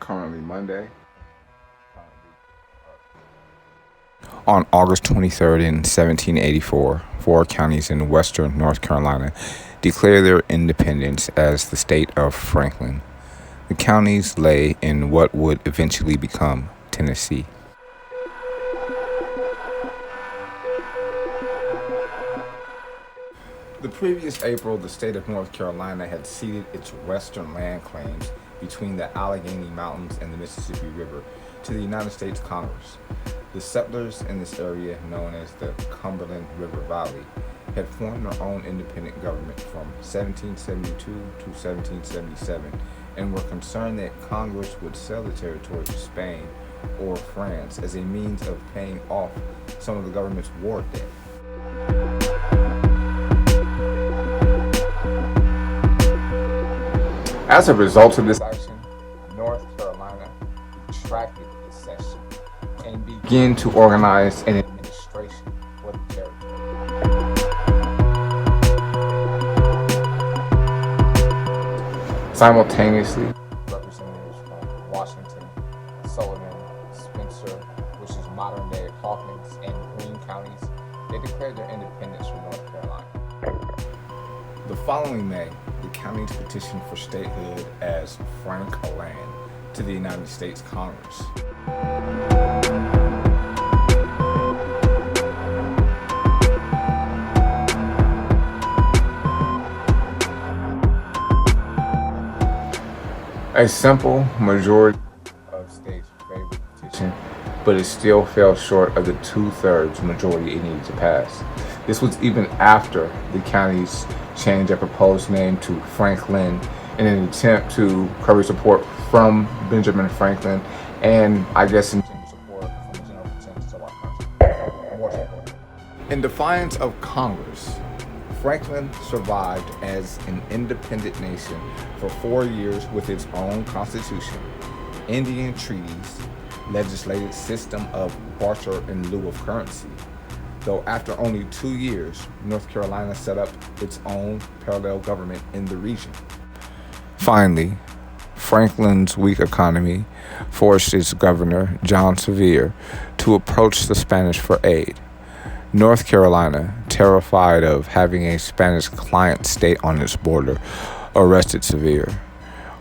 Currently Monday. On August 23rd in 1784, four counties in western North Carolina declared their independence as the state of Franklin. The counties lay in what would eventually become Tennessee. The previous April, the state of North Carolina had ceded its western land claims between the Allegheny Mountains and the Mississippi River to the United States Congress. The settlers in this area, known as the Cumberland River Valley, had formed their own independent government from 1772 to 1777 and were concerned that Congress would sell the territory to Spain or France as a means of paying off some of the government's war debt. As a result of this action, North Carolina retracted its cession and began to organize an administration for the territory. Simultaneously, representatives from Washington, Sullivan, Spencer, which is modern-day Hawkins, and Greene counties, they declared their independence from North Carolina. The following May, the counties petitioned for statehood as Frank land to the United States Congress. A simple majority of states favored the petition, but it still fell short of the two-thirds majority it needed to pass. This was even after the counties changed their proposed name to Franklin in an attempt to curry support from Benjamin Franklin and I guess in support from the general consensus of our country. More support. In defiance of Congress, Franklin survived as an independent nation for 4 years with its own constitution, Indian treaties, legislated system of barter in lieu of currency, though after only 2 years, North Carolina set up its own parallel government in the region. Finally, Franklin's weak economy forced its governor, John Sevier, to approach the Spanish for aid. North Carolina, terrified of having a Spanish client state on its border, arrested Sevier.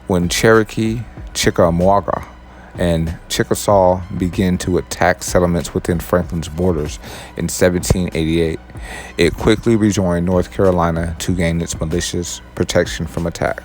When Cherokee, Chickamauga, and Chickasaw began to attack settlements within Franklin's borders in 1788, it quickly rejoined North Carolina to gain its malicious protection from attack.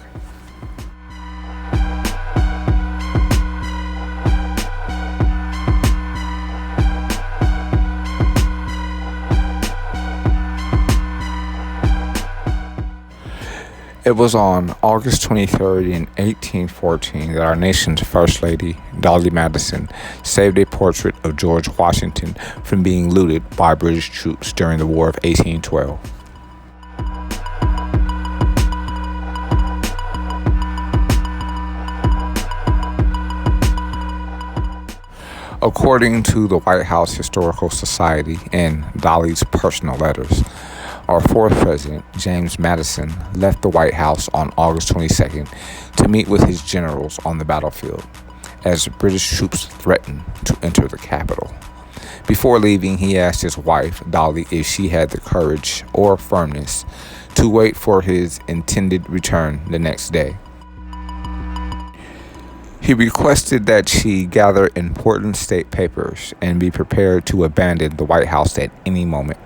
It was on August 23rd in 1814 that our nation's First Lady, Dolly Madison, saved a portrait of George Washington from being looted by British troops during the War of 1812. According to the White House Historical Society and Dolly's personal letters, our fourth president, James Madison, left the White House on August 22nd to meet with his generals on the battlefield as British troops threatened to enter the Capitol. Before leaving, he asked his wife, Dolly, if she had the courage or firmness to wait for his intended return the next day. He requested that she gather important state papers and be prepared to abandon the White House at any moment.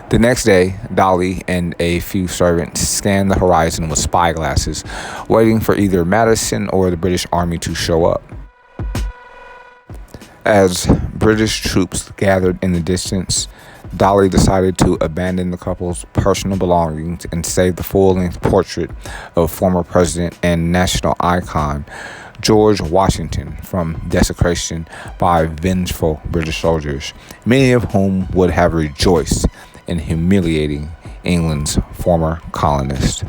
The next day, Dolly and a few servants scanned the horizon with spyglasses, waiting for either Madison or the British Army to show up. As British troops gathered in the distance, Dolly decided to abandon the couple's personal belongings and save the full-length portrait of former president and national icon George Washington from desecration by vengeful British soldiers, many of whom would have rejoiced in humiliating England's former colonist.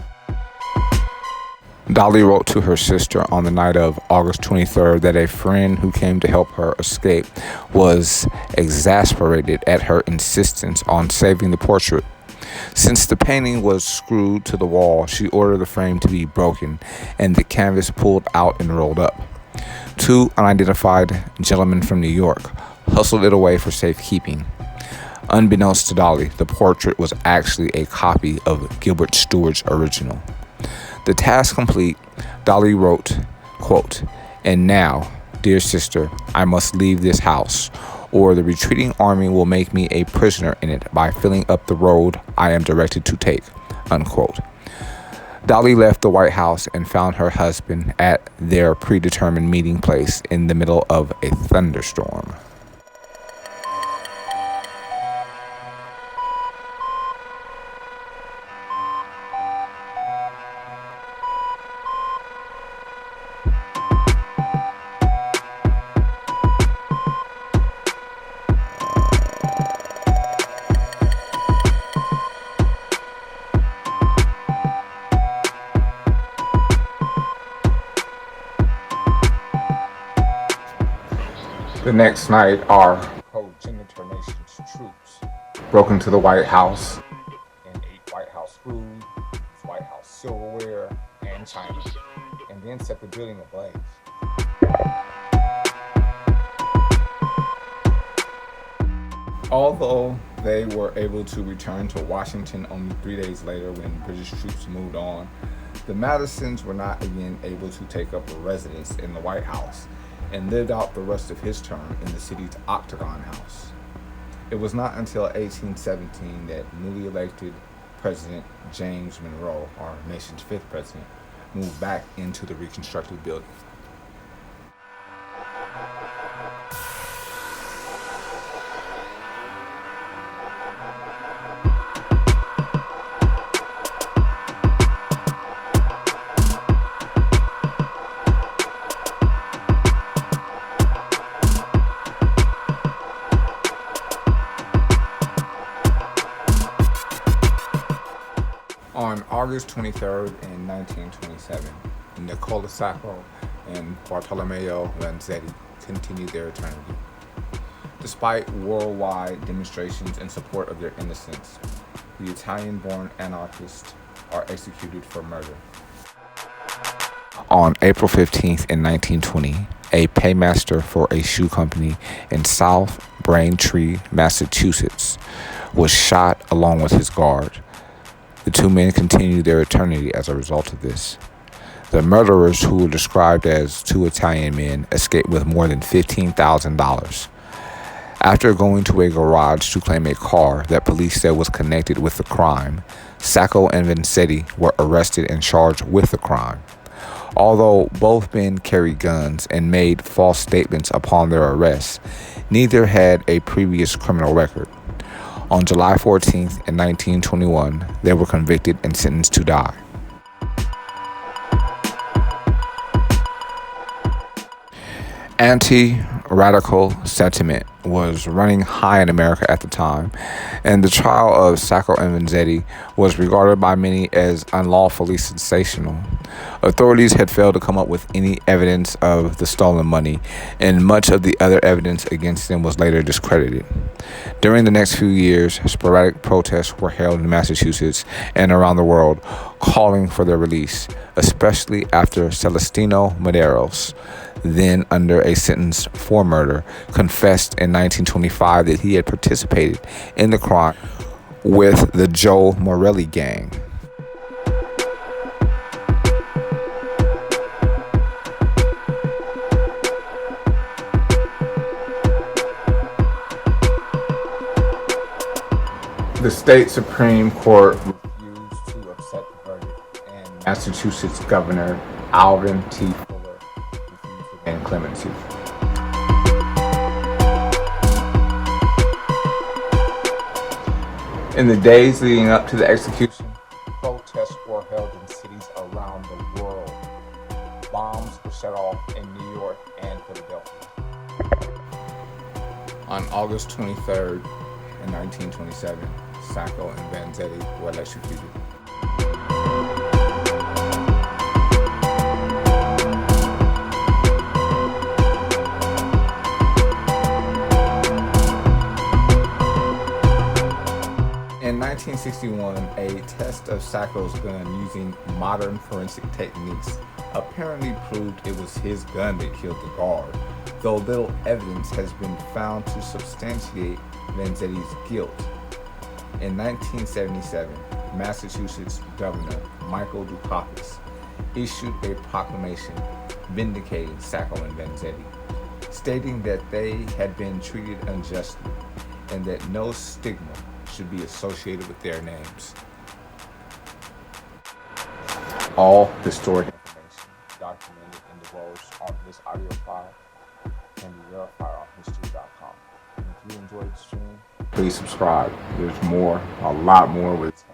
Dolly wrote to her sister on the night of August 23rd that a friend who came to help her escape was exasperated at her insistence on saving the portrait. Since the painting was screwed to the wall, she ordered the frame to be broken and the canvas pulled out and rolled up. Two unidentified gentlemen from New York hustled it away for safekeeping. Unbeknownst to Dolly, the portrait was actually a copy of Gilbert Stuart's original. The task complete, Dolly wrote, quote, "And now, dear sister, I must leave this house, or the retreating army will make me a prisoner in it by filling up the road I am directed to take," unquote. Dolly left the White House and found her husband at their predetermined meeting place in the middle of a thunderstorm. The next night, our progenitor nation's troops broke into the White House and ate White House food, White House silverware, and china, and then set the building ablaze. Although they were able to return to Washington only 3 days later when British troops moved on, the Madisons were not again able to take up a residence in the White House and lived out the rest of his term in the city's Octagon House. It was not until 1817 that newly elected President James Monroe, our nation's fifth president, moved back into the reconstructed building. On August 23rd in 1927, Nicola Sacco and Bartolomeo Vanzetti continued their eternity. Despite worldwide demonstrations in support of their innocence, the Italian-born anarchists are executed for murder. On April 15th in 1920, a paymaster for a shoe company in South Braintree, Massachusetts, was shot along with his guard. The two men continued their eternity as a result of this. The murderers, who were described as two Italian men, escaped with more than $15,000. After going to a garage to claim a car that police said was connected with the crime, Sacco and Vanzetti were arrested and charged with the crime. Although both men carried guns and made false statements upon their arrest, neither had a previous criminal record. On July 14th in 1921, they were convicted and sentenced to die. Anti-radical sentiment was running high in America at the time, and the trial of Sacco and Vanzetti was regarded by many as unlawfully sensational. Authorities had failed to come up with any evidence of the stolen money, and much of the other evidence against them was later discredited. During the next few years, sporadic protests were held in Massachusetts and around the world, calling for their release, especially after Celestino Medeiros, then under a sentence for murder, confessed in 1925 that he had participated in the crime with the Joe Morelli gang. The state Supreme Court refused to accept the verdict, and Massachusetts Governor Alvin T. Fuller refused to grant clemency. In the days leading up to the execution, protests were held in cities around the world. Bombs were set off in New York and Philadelphia. On August 23rd in 1927, Sacco and Vanzetti were electrocuted. In 1961, a test of Sacco's gun using modern forensic techniques apparently proved it was his gun that killed the guard, though little evidence has been found to substantiate Vanzetti's guilt. In 1977, Massachusetts Governor Michael Dukakis issued a proclamation vindicating Sacco and Vanzetti, stating that they had been treated unjustly and that no stigma should be associated with their names. All historic information documented in the words on this audio file can be verified on history.com. And if you enjoyed the stream, please subscribe. There's more, a lot more with